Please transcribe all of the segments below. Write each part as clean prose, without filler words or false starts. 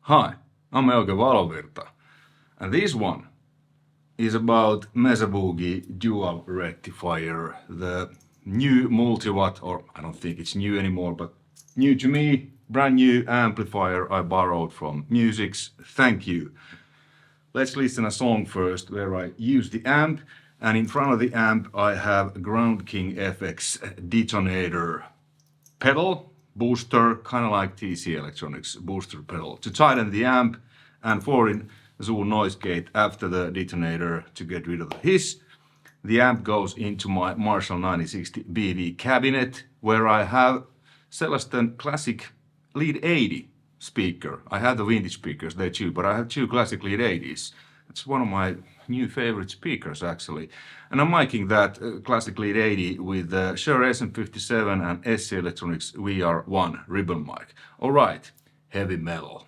Hi, I'm Euge Valovirta, and this one is about Mesa Boogie Dual Rectifier, the new multiwatt, or I don't think it's new anymore, but new to me, brand new amplifier I borrowed from Music's. Thank you. Let's listen a song first where I use the amp, and in front of the amp I have Ground King FX detonator pedal, booster, kind of like TC Electronics booster pedal to tighten the amp, and 4-in Zoom noise gate after the detonator to get rid of the hiss. The amp goes into my Marshall 9060 BV cabinet where I have Celestin Classic Lead 80 speaker. I have the vintage speakers there too, but I have two Classic Lead 80s. It's one of my new favorite speakers actually. And I'm miking that Classic Lead 80 with the Shure SM57 and SC Electronics VR1 ribbon mic. Alright, heavy metal.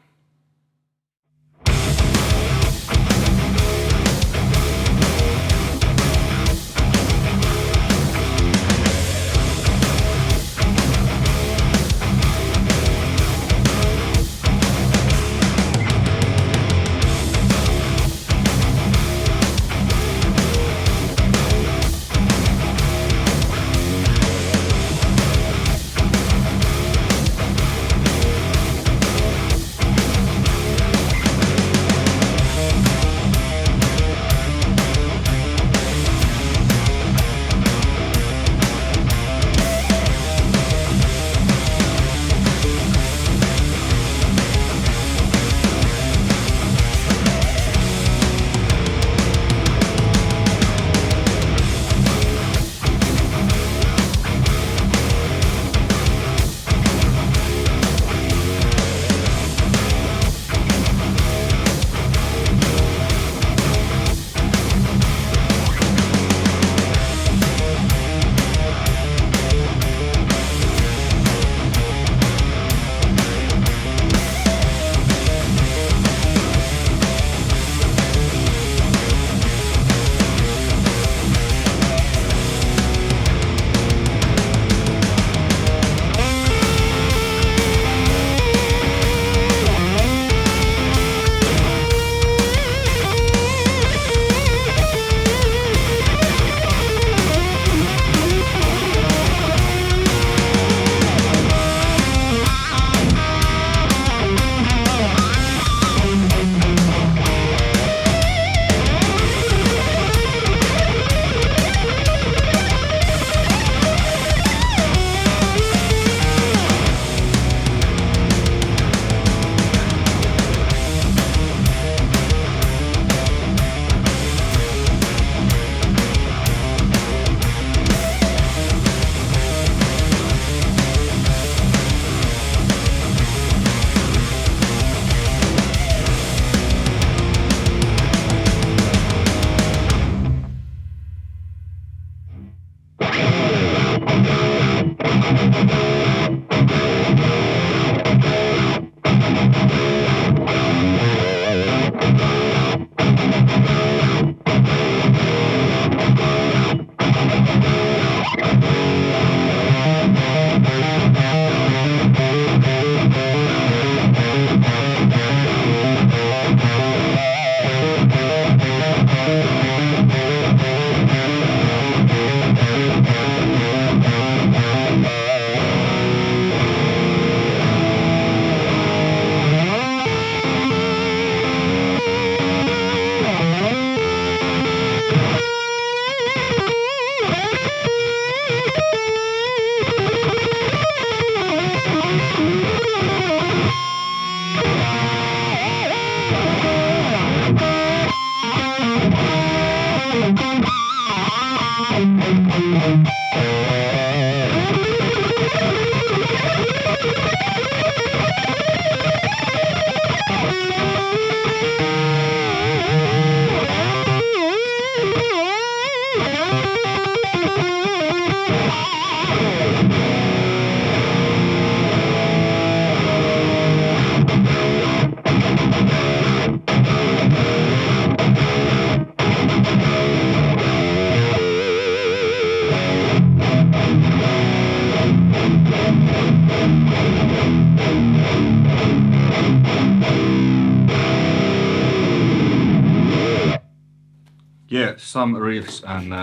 yeah, some riffs and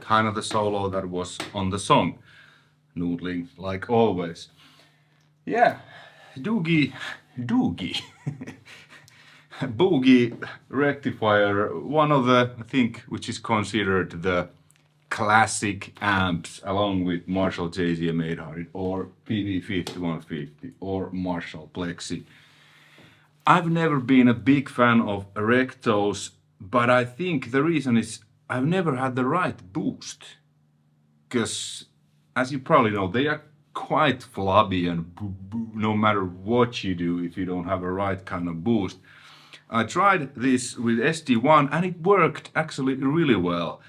kind of the solo that was on the song. Noodling, like always. Yeah, Doogie, Boogie Rectifier, one of the, I think, which is considered the classic amps along with Marshall JZM 800 or PV5150 or Marshall Plexi. I've never been a big fan of Rectos, but I think the reason is I've never had the right boost. Because, as you probably know, they are quite flabby and no matter what you do if you don't have a right kind of boost. I tried this with SD1 and it worked actually really well.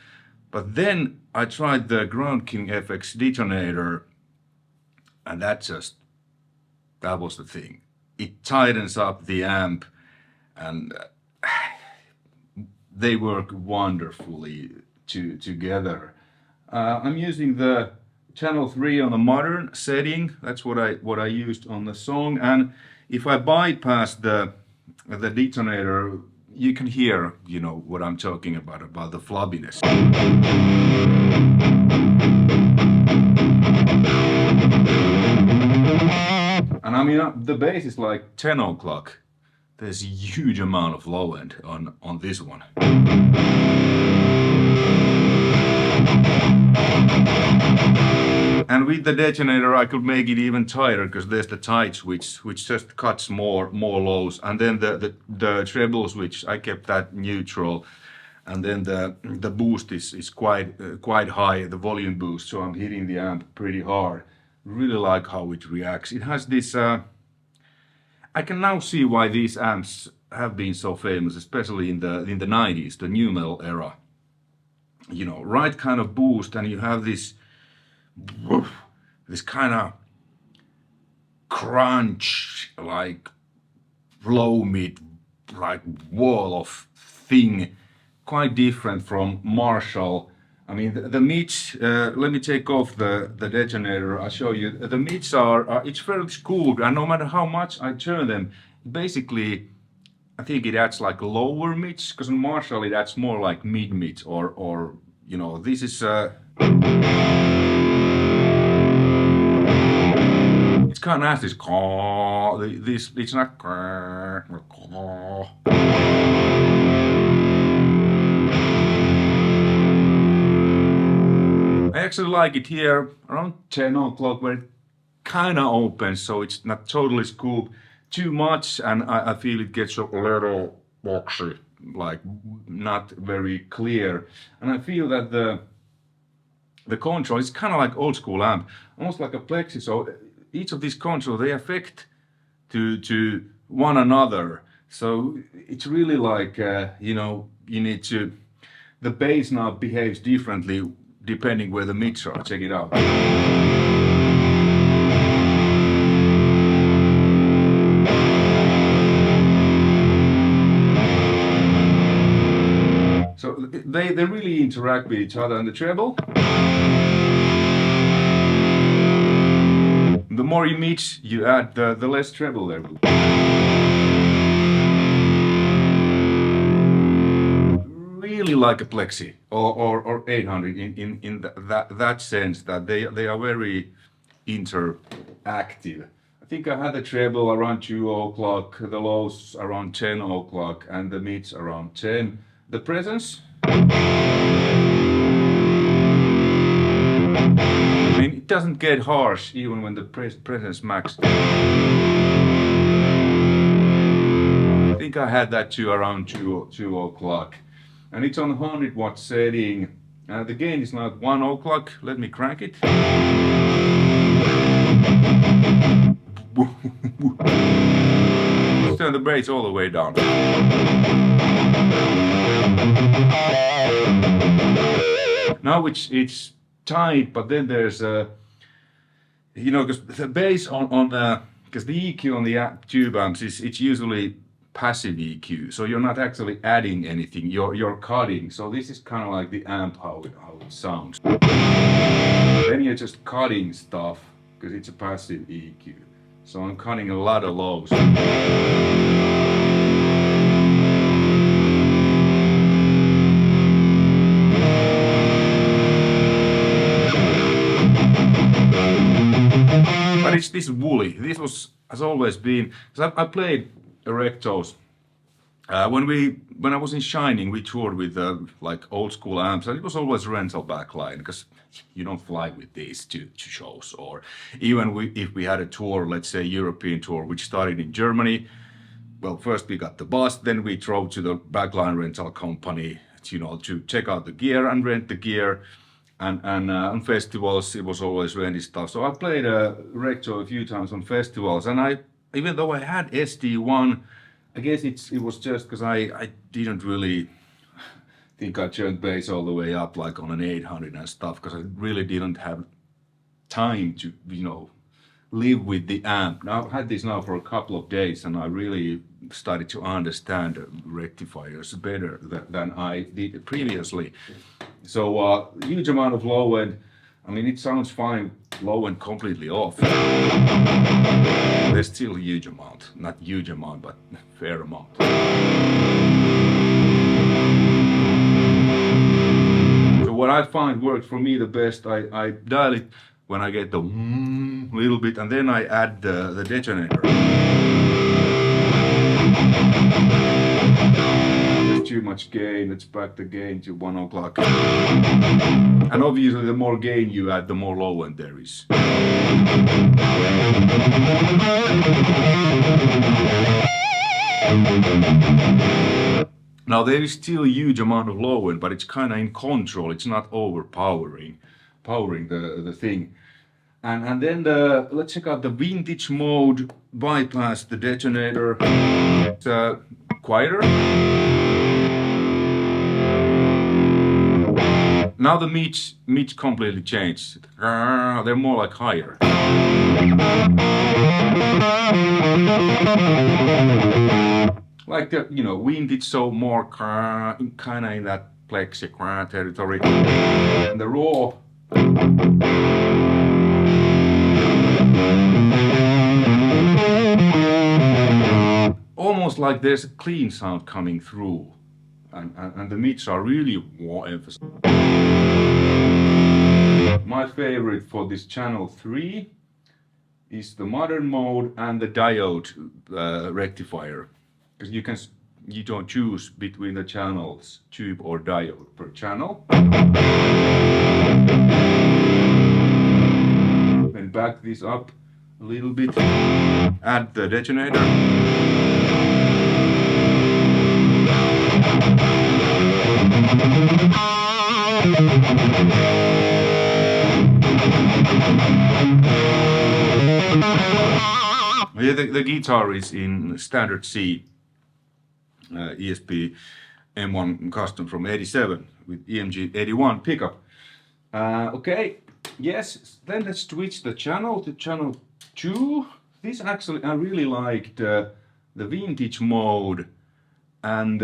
But then I tried the Ground King FX detonator and that was the thing. It tightens up the amp and they work wonderfully together. I'm using the channel 3 on the modern setting. That's what I used on the song. And if I bypass the detonator, you can hear, you know, what I'm talking about the flubbiness. And I mean, the bass is like 10 o'clock. There's a huge amount of low end on this one. And with the detonator I could make it even tighter because there's the tight switch which just cuts more lows, and then the treble switch I kept that neutral, and then the boost is quite high, the volume boost, so I'm hitting the amp pretty hard. Really like how it reacts. It has this I can now see why these amps have been so famous, especially in the 90s, the new metal era. You know, right kind of boost, and you have this kind of crunch, like low mid, like wall of thing, quite different from Marshall. I mean, the mids, let me take off the detonator, I'll show you. The mids are, it's fairly scooped, and no matter how much I turn them, basically, I think it adds like lower mids, because in Marshall it adds more like mid-mids, or you know, this is... it's kind of nasty, it's not... I actually like it here around 10 o'clock where it kind of opens, so it's not totally scooped too much, and I feel it gets a little boxy, like not very clear. And I feel that the control is kind of like old school amp, almost like a Plexi, so each of these controls, they affect to one another. So it's really like, you know, you need to, the bass now behaves differently depending where the mids are. Check it out. So they really interact with each other. And the treble, the more you mix, you add, the less treble there will be. Really like a Plexi or 800 in that sense, that they are very interactive. I think I had the treble around 2 o'clock, the lows around 10 o'clock, and the mids around 10. The presence, I mean, it doesn't get harsh even when the presence max. I think I had that too around 2 o'clock. And it's on 100 watt setting. The gain is now 1 o'clock. Let me crank it. Let's turn the bass all the way down. Now it's tight, but then there's a, you know, because the bass on because the EQ on the tube amps it's usually passive EQ, so you're not actually adding anything, you're cutting. So this is kind of like the amp how it sounds. Then you're just cutting stuff because it's a passive EQ. So I'm cutting a lot of lows. this woolly. This has always been, because I played Rectos. When I was in Shining, we toured with like old school amps, and it was always rental backline because you don't fly with these to shows. Or even if we had a tour, let's say European tour, which started in Germany. Well, first we got the bus, then we drove to the backline rental company, to check out the gear and rent the gear. And on festivals, it was always rented stuff. So I played Recto a few times on festivals, and even though I had SD1, I guess it was just because I didn't really think I turned bass all the way up like on an 800 and stuff, because I really didn't have time to, live with the amp. Now I've had this now for a couple of days, and I really started to understand rectifiers better than I did previously. So huge amount of low end. I mean, it sounds fine, low end completely off. There's still a huge amount, not huge amount, but fair amount. So what I find works for me the best, I dial it when I get the little bit, and then I add the detonator. There's too much gain, let's back the gain to 1 o'clock. And obviously the more gain you add, the more low end there is. Now there is still a huge amount of low end, but it's kind of in control, it's not overpowering the thing. And then let's check out the vintage mode, bypass the detonator. It's quieter. Now the mids completely changed. They're more like higher. Like the vintage, so more kind of in that plexi territory. And the raw. Almost like there's a clean sound coming through, and the mids are really more emphasized. My favorite for this channel 3 is the modern mode and the diode rectifier, because you don't choose between the channels, tube or diode per channel. Then back this up a little bit, add the detonator. Yeah, the guitar is in standard C, ESP M1 custom from 87 with EMG 81 pickup. Okay, yes, then let's switch the channel to channel 2. This actually, I really liked the vintage mode and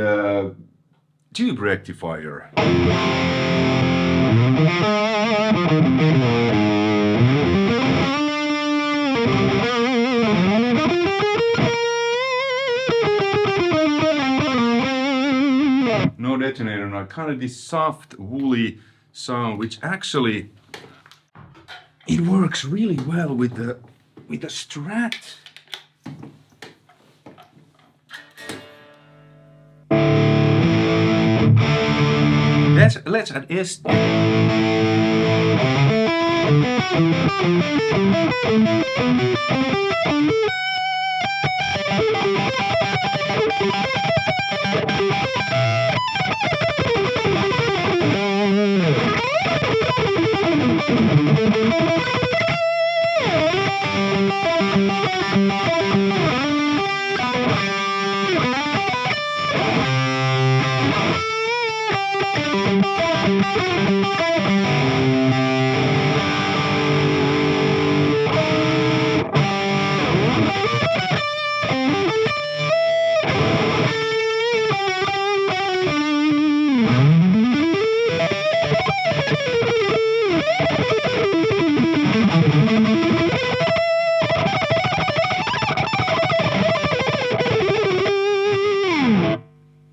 tube rectifier. No detonator, now kind of this soft woolly sound, which actually it works really well with the Strat. Let's add S.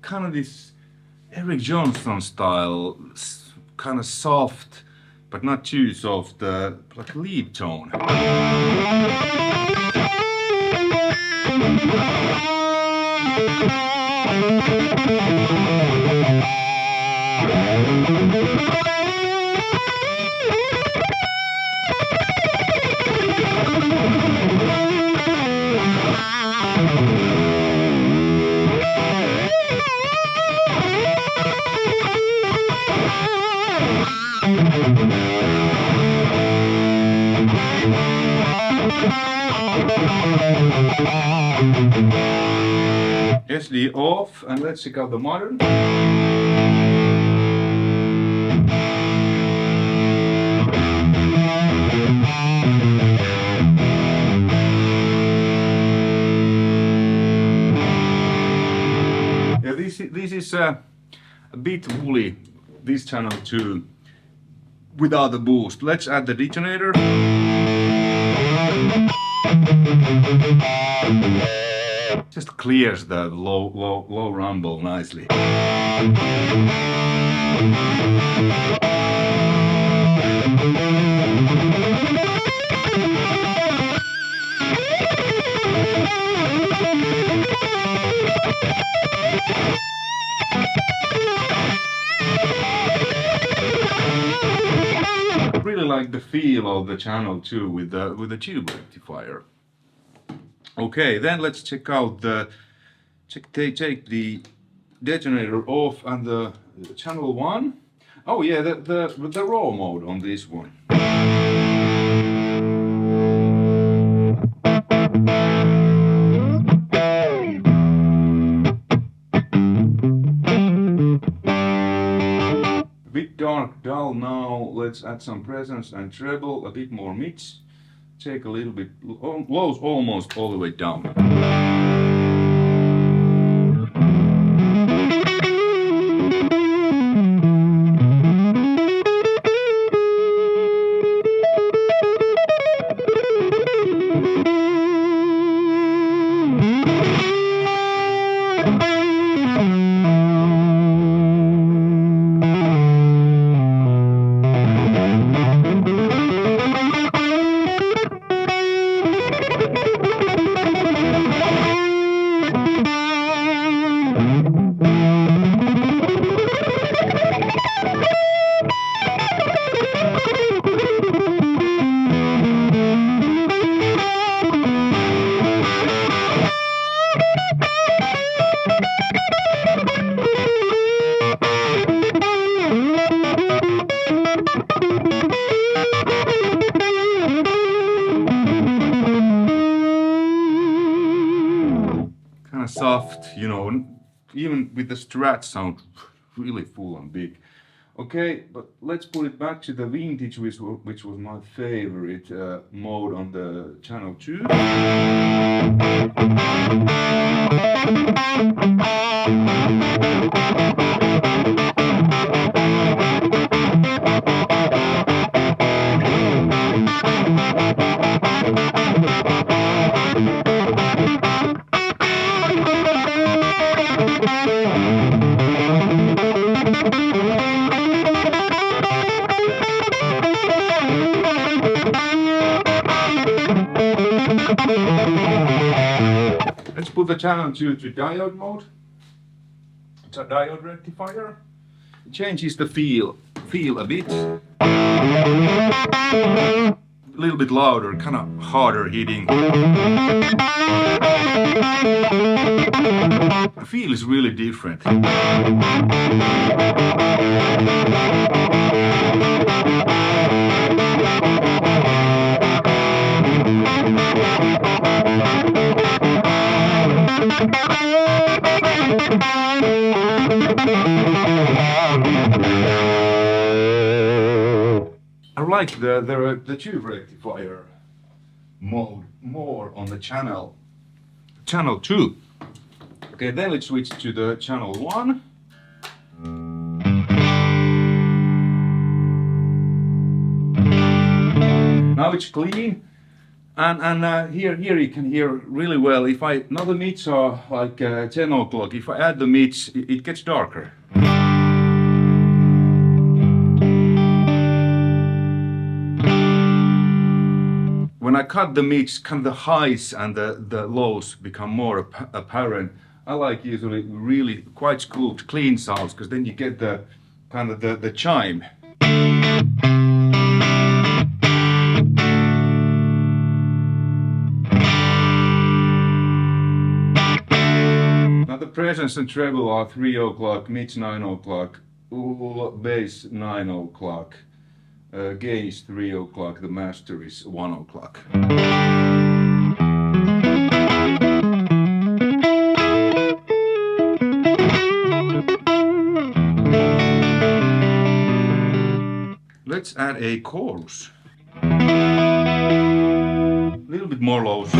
Kind of this Eric Johnson style, kind of soft, but not too soft, like lead tone. SD off, and let's check out the modern. Yeah, this is a bit woolly, this channel too, without the boost. Let's add the detonator. Just clears the low rumble nicely. I really like the feel of the channel too with the tube rectifier. Okay, then let's check out take the detonator off and the channel 1. Oh yeah, the raw mode on this one. A bit dark, dull now. Let's add some presence and treble, a bit more mix. Take a little bit, lows almost all the way down. Soft, you know, even with the strat sound really full and big. Okay, but let's put it back to the vintage, which was my favorite mode on the channel 2. Let's put the channel 2 to diode mode. It's a diode rectifier. It changes the feel a bit. A little bit louder, kind of harder hitting. The feel is really different. I like the tube rectifier mode more on the channel 2. Okay, then let's switch to the channel 1. Now it's clean, and here you can hear really well. If now the mids are like 10 o'clock. If I add the mids, it gets darker. when I cut the mix, kind of the highs and the lows become more apparent. I like usually really quite scooped, clean sounds, because then you get the kind of the chime. Now the presence and treble are 3 o'clock, mids 9 o'clock, bass 9 o'clock, gain is 3 o'clock, the master is 1 o'clock. Let's add a chorus. A little bit more lows.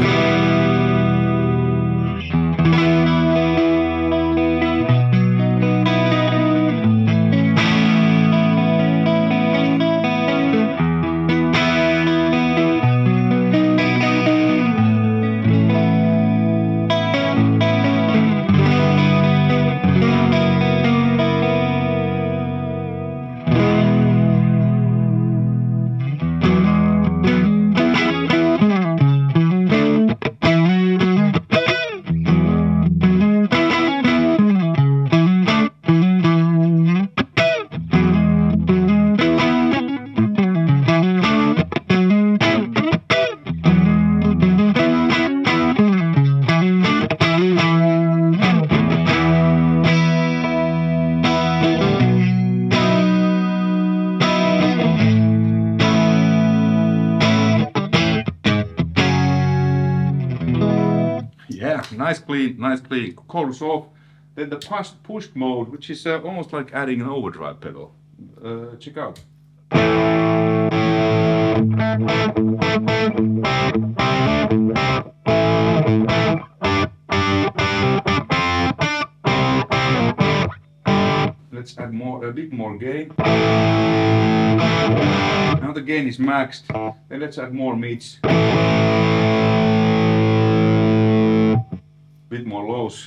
Yeah, nice clean chorus off. Then the push mode, which is almost like adding an overdrive pedal. Check out. Let's add a bit more gain. Now the gain is maxed. Then let's add more mids. Bit more lows.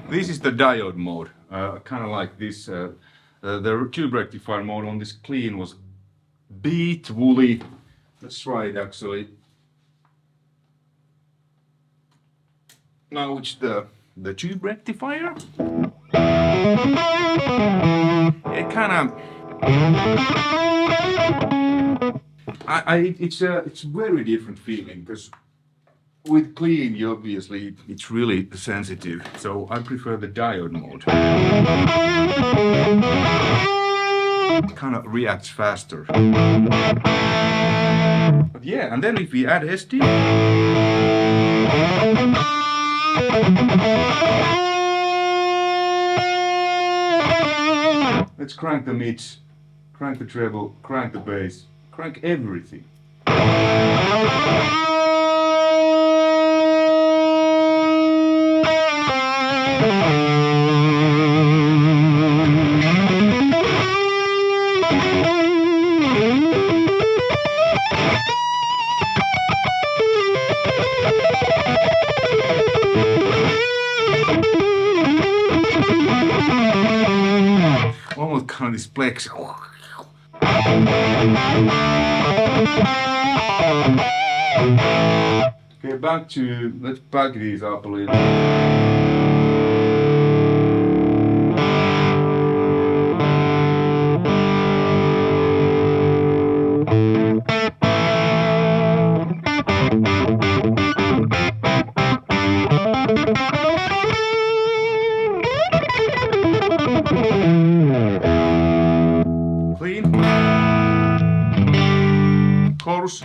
This is the diode mode. Kind of like this. The tube rectifier mode on this clean was beat woolly. Let's try it actually. Now it's the tube rectifier. It kind of. It's a very different feeling, because with clean, you obviously it's really sensitive. So I prefer the diode mode. It kind of reacts faster. But yeah, and then if we add SD, let's crank the mids, crank the treble, crank the bass, crank everything. Almost kind of this flex. Okay, back to, let's back these up a little. Clean. Chorus.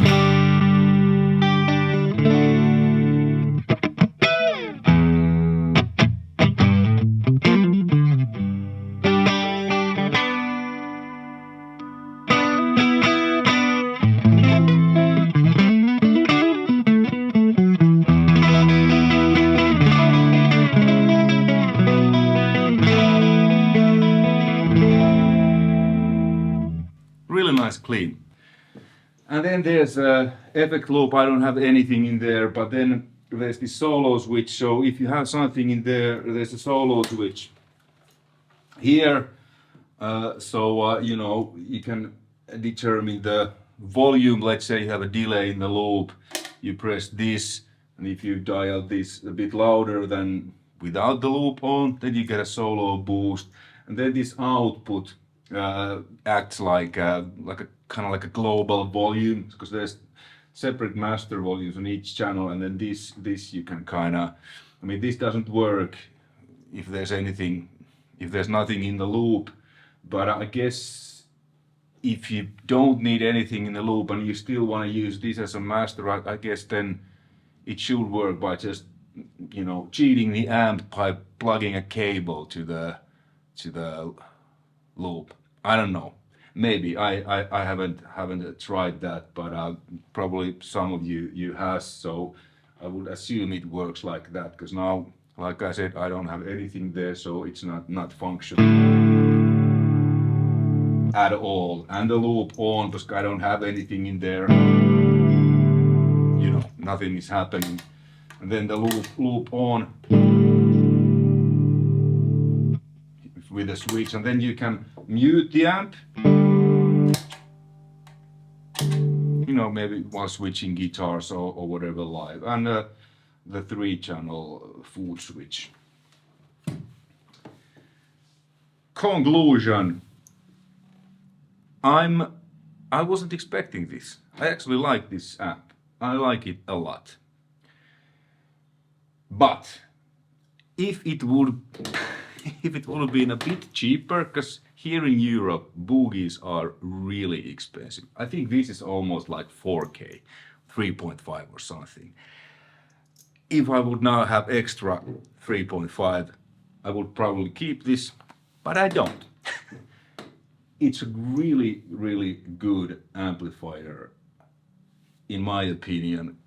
really nice clean. And then there's a effect loop. I don't have anything in there, but then there's the solo switch. So if you have something in there, there's a solo switch here. You know, you can determine the volume. Let's say you have a delay in the loop, you press this, and if you dial this a bit louder than without the loop on, then you get a solo boost. And then this output acts like a kind of like a global volume, because there's separate master volumes on each channel, and then this you can kind of, I mean, this doesn't work if there's nothing in the loop, but I guess if you don't need anything in the loop and you still want to use this as a master, I guess then it should work by just, you know, cheating the amp by plugging a cable to the loop. I don't know. Maybe I haven't tried that, but probably some of you has. So I would assume it works like that, because now, like I said, I don't have anything there, so it's not functional at all. And the loop on, because I don't have anything in there. You know, nothing is happening. And then the loop on with a switch, and then you can mute the amp. You know, maybe while switching guitars or whatever live, and the 3-channel food switch. Conclusion. I wasn't expecting this. I actually like this amp. I like it a lot. But if it would have been a bit cheaper, because here in Europe, Boogies are really expensive. I think this is almost like 4K, 3.5 or something. If I would now have extra 3.5, I would probably keep this, but I don't. It's a really, really good amplifier, in my opinion.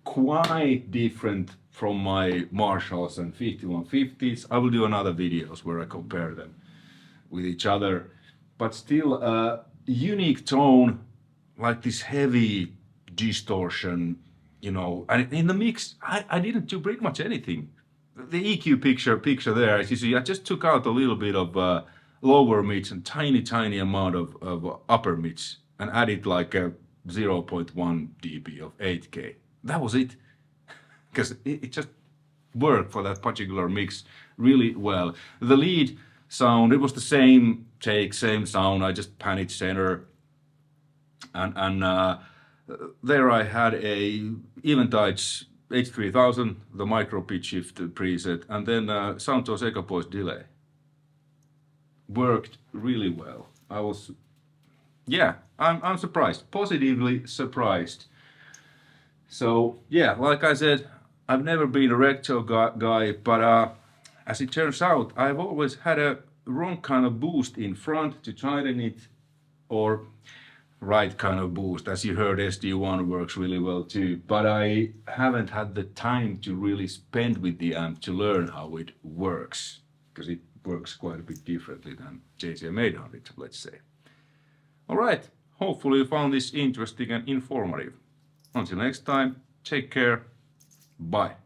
Quite different from my Marshalls and 5150s. I will do another videos where I compare them with each other, but still a unique tone, like this heavy distortion, you know. And in the mix, I didn't do pretty much anything. The EQ picture there, as you see, I just took out a little bit of lower mids and tiny amount of upper mids and added like a 0.1 dB of 8K. That was it. Because it just worked for that particular mix really well. The lead sound, it was the same take, same sound, I just pan it center. And there I had a Eventide H3000, the micro pitch shift preset, and then Soundtones Equipoise delay. Worked really well. I'm surprised, positively surprised. So yeah, like I said, I've never been a Recto guy, but as it turns out, I've always had a wrong kind of boost in front to tighten it, or right kind of boost. As you heard, SD1 works really well too, but I haven't had the time to really spend with the amp to learn how it works, because it works quite a bit differently than JCM 800, let's say. Alright, hopefully you found this interesting and informative. Until next time, take care, bye.